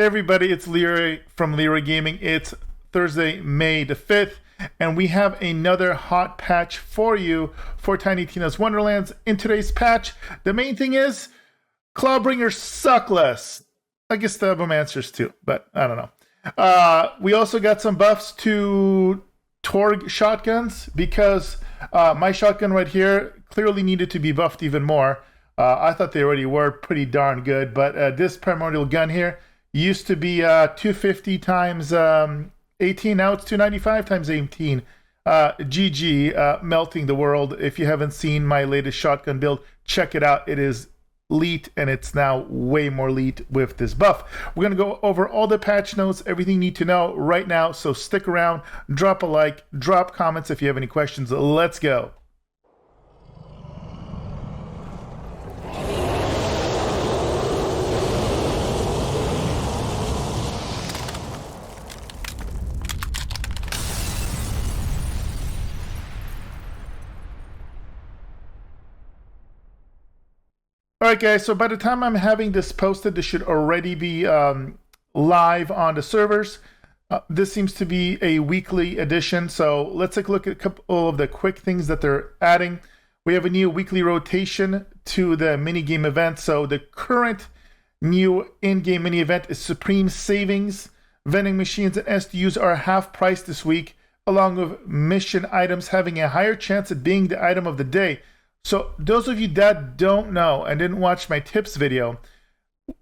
Hey everybody, it's Leroy from Leroy Gaming. It's Thursday, May the 5th, and we have another hot patch for you for Tiny Tina's Wonderlands. In today's patch, the main thing is Clawbringers suck less. I guess stabbomancers too, but I don't know. We also got some buffs to Torg shotguns because my shotgun right here clearly needed to be buffed even more. I thought they already were pretty darn good, but this primordial gun here used to be 250 times 18, now it's 295 times 18. GG, melting the world. If you haven't seen my latest shotgun build, check it out. It is leet, and it's now way more leet with this buff. We're going to go over all the patch notes, everything you need to know right now, so stick around, drop a like, drop comments if you have any questions. Let's go. Alright guys, so by the time I'm having this posted, this should already be live on the servers. This seems to be a weekly edition, so let's take a look at a couple of the quick things that they're adding. We have a new weekly rotation to the mini-game event, so the current new in-game mini-event is Supreme Savings. Vending machines and SDUs are half price this week, along with mission items having a higher chance at being the item of the day. So those of you that don't know and didn't watch my tips video,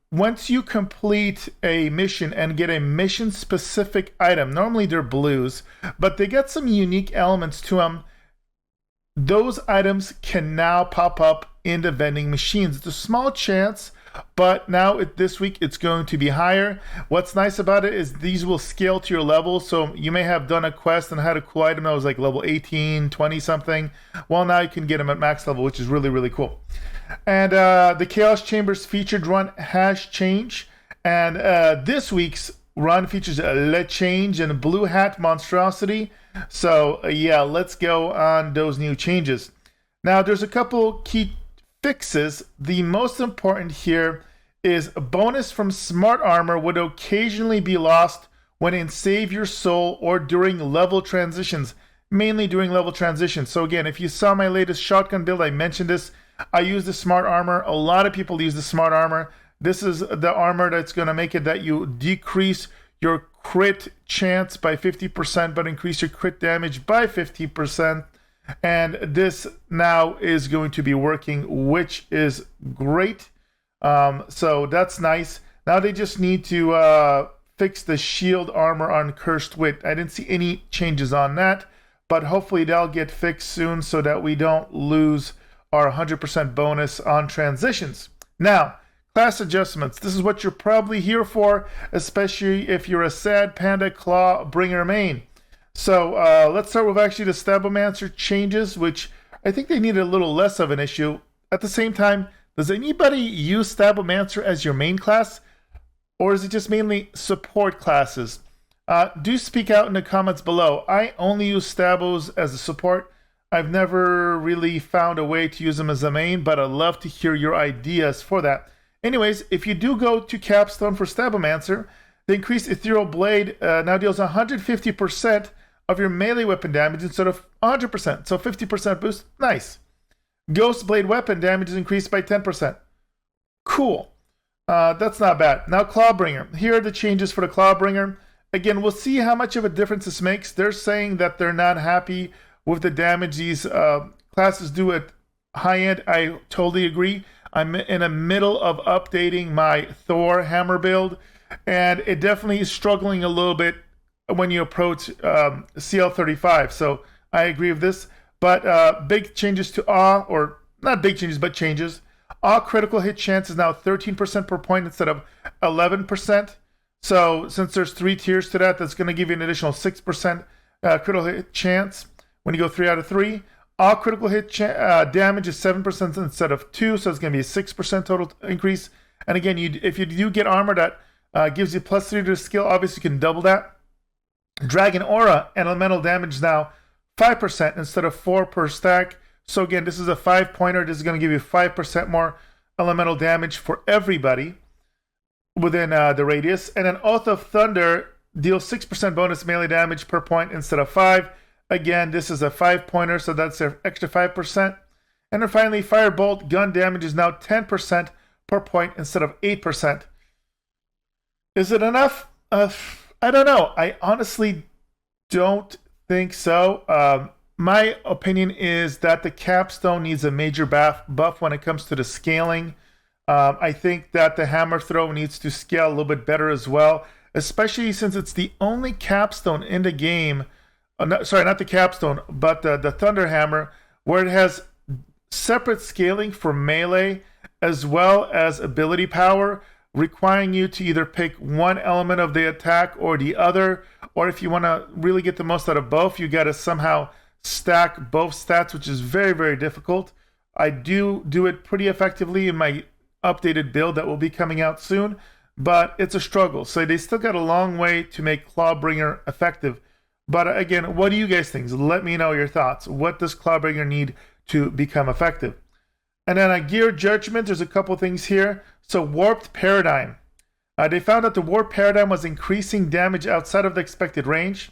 once you complete a mission and get a mission specific item, normally they're blues, but they get some unique elements to them. Those items can now pop up in the vending machines. It's a small chance, but now this week it's going to be higher. What's nice about it is these will scale to your level, so you may have done a quest and had a cool item that was like level 18, 20 something. Well, now you can get them at max level, which is really, really cool. And the Chaos Chambers featured run has changed, and this week's run features a Le Change and a Blue Hat Monstrosity. So yeah, let's go on those new changes. Now there's a couple key fixes. The most important here is a bonus from Smart Armor would occasionally be lost when in Save Your Soul or during level transitions, mainly during level transitions. So again, if you saw my latest shotgun build, I mentioned this. I use the Smart Armor. A lot of people use the Smart Armor. This is the armor that's going to make it that you decrease your crit chance by 50%, but increase your crit damage by 50%. And this now is going to be working, which is great. So that's nice. Now they just need to fix the shield armor on Cursed Wit. I didn't see any changes on that, but hopefully that'll get fixed soon so that we don't lose our 100% bonus on transitions. Now, class adjustments. This is what you're probably here for, especially if you're a Sad Panda Clawbringer main. So let's start with actually the Stabbomancer changes, which I think they need a little less of an issue. At the same time, does anybody use Stabbomancer as your main class? Or is it just mainly support classes? Do speak out in the comments below. I only use Stabbos as a support. I've never really found a way to use them as a main, but I'd love to hear your ideas for that. Anyways, if you do go to Capstone for Stabbomancer, the increased Ethereal Blade now deals 150% of your melee weapon damage instead of 100%, so 50% boost. Nice. Ghost Blade weapon damage is increased by 10%. Cool. That's not bad. Now Clawbringer. Here are the changes for the Clawbringer. Again, we'll see how much of a difference this makes. They're saying that they're not happy with the damage these classes do at high end. I totally agree. I'm in the middle of updating my Thor hammer build, and it definitely is struggling a little bit when you approach CL35. So I agree with this. But big changes to Awe, or not big changes, but changes. Awe critical hit chance is now 13% per point instead of 11%. So since there's 3 tiers to that, that's going to give you an additional 6% critical hit chance when you go 3 out of 3. All critical hit damage is 7% instead of 2%, so it's going to be a 6% total increase. And again, if you do get armor that gives you +3 to the skill, obviously you can double that. Dragon Aura and elemental damage now 5% instead of 4 per stack. So again, this is a 5-pointer. This is going to give you 5% more elemental damage for everybody. within the radius. And then Oath of Thunder deals 6% bonus melee damage per point instead of 5. Again, this is a 5-pointer, so that's an extra 5%. And then finally, Firebolt gun damage is now 10% per point instead of 8%. Is it enough? I don't know. I honestly don't think so. My opinion is that the capstone needs a major buff when it comes to the scaling. I think that the hammer throw needs to scale a little bit better as well, especially since it's the only capstone in the game. Sorry, not the capstone, but the Thunder Hammer, where it has separate scaling for melee as well as ability power, requiring you to either pick one element of the attack or the other, or if you want to really get the most out of both, you got to somehow stack both stats, which is very, very difficult. I do it pretty effectively in my updated build that will be coming out soon, but it's a struggle. So they still got a long way to make Clawbringer effective. But again, what do you guys think? Let me know your thoughts. What does Clawbringer need to become effective? And then a Gear Judgment, there's a couple things here. So Warped Paradigm. They found that the Warped Paradigm was increasing damage outside of the expected range.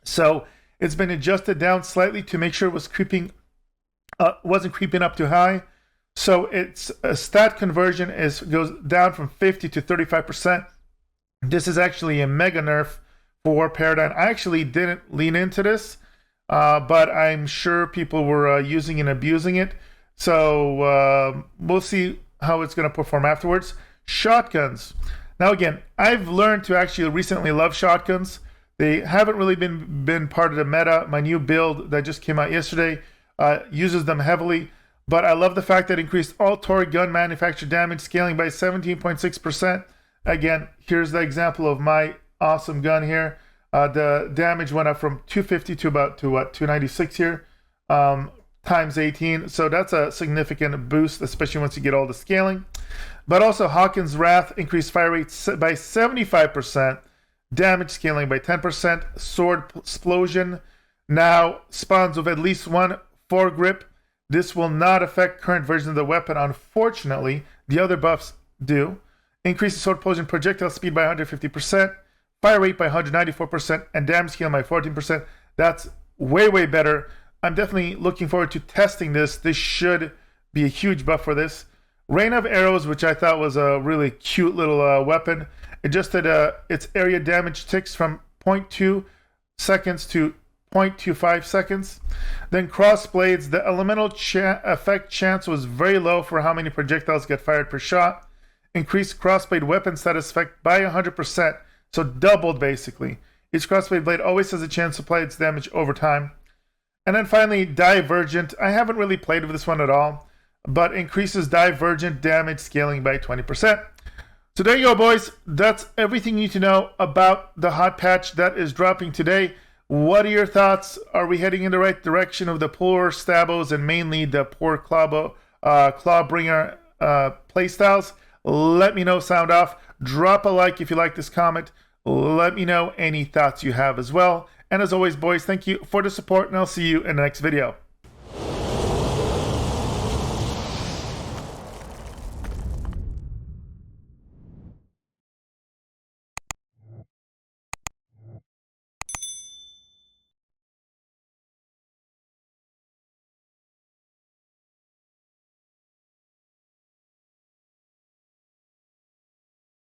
So it's been adjusted down slightly to make sure it was wasn't creeping up too high. So its stat conversion goes down from 50 to 35%. This is actually a mega nerf for Warped Paradigm. I actually didn't lean into this, but I'm sure people were using and abusing it. So we'll see how it's going to perform afterwards. Shotguns. Now again, I've learned to actually recently love shotguns. They haven't really been part of the meta. My new build that just came out yesterday uses them heavily. But I love the fact that it increased all Tory gun manufacture damage scaling by 17.6%. Again, here's the example of my awesome gun here. The damage went up from 250 to about 296 here, times 18. So that's a significant boost, especially once you get all the scaling. But also Hawkins Wrath increased fire rate by 75%, damage scaling by 10%. Sword Explosion now spawns with at least one foregrip. This will not affect current versions of the weapon, unfortunately. The other buffs do. Increases Sword Explosion projectile speed by 150%, fire rate by 194%, and damage scaling by 14%. That's way, way better. I'm definitely looking forward to testing this. This should be a huge buff for this. Rain of Arrows, which I thought was a really cute little weapon, adjusted its area damage ticks from 0.2 seconds to 0.25 seconds. Then Crossblades, the elemental effect chance was very low for how many projectiles get fired per shot. Increased crossblade weapon status effect by 100%, so doubled basically. Each crossblade blade always has a chance to apply its damage over time. And then finally, Divergent. I haven't really played with this one at all, but increases Divergent damage scaling by 20%. So there you go, boys. That's everything you need to know about the hot patch that is dropping today. What are your thoughts? Are we heading in the right direction of the poor Stabbos and mainly the poor Clawbringer playstyles? Let me know, sound off. Drop a like if you like this comment. Let me know any thoughts you have as well. And as always, boys, thank you for the support, and I'll see you in the next video.